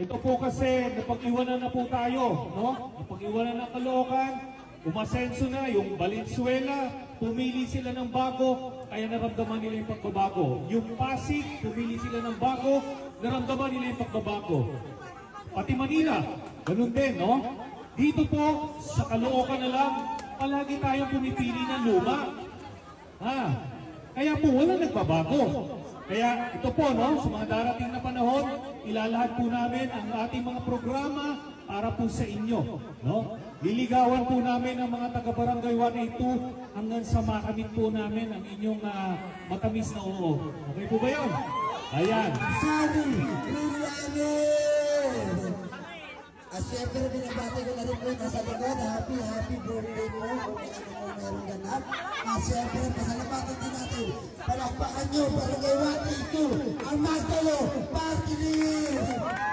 ito po kasi napag-iwanan na po tayo, no? Napag-iwanan na Caloocan, umasenso na yung Valenzuela, pumili sila ng bago, kaya naramdaman nila yung pagbabago. Yung Pasig, pumili sila ng bago, naramdaman nila yung pagbabago. Pati Manila, ganun din, no? Dito po, sa Caloocan na lang, palagi tayong pumipili ng luma. Kaya po, walang nagbabago. Kaya ito po, no, sa mga darating na panahon, ilalahad po namin ang ating mga programa para po sa inyo. No? Liligawan po namin ang mga taga-barangay 182 hanggang sa makamit po namin ang inyong matamis na oo. Okay po ba yun? Ayan. Sabi, at syempre, binabati ko na rin po nasa likod. Happy birthday po. Kung ano meron ganap. At syempre, pasalamatan din natin. Palakpakan nyo, Barangay 182, ang Magdalo Party List!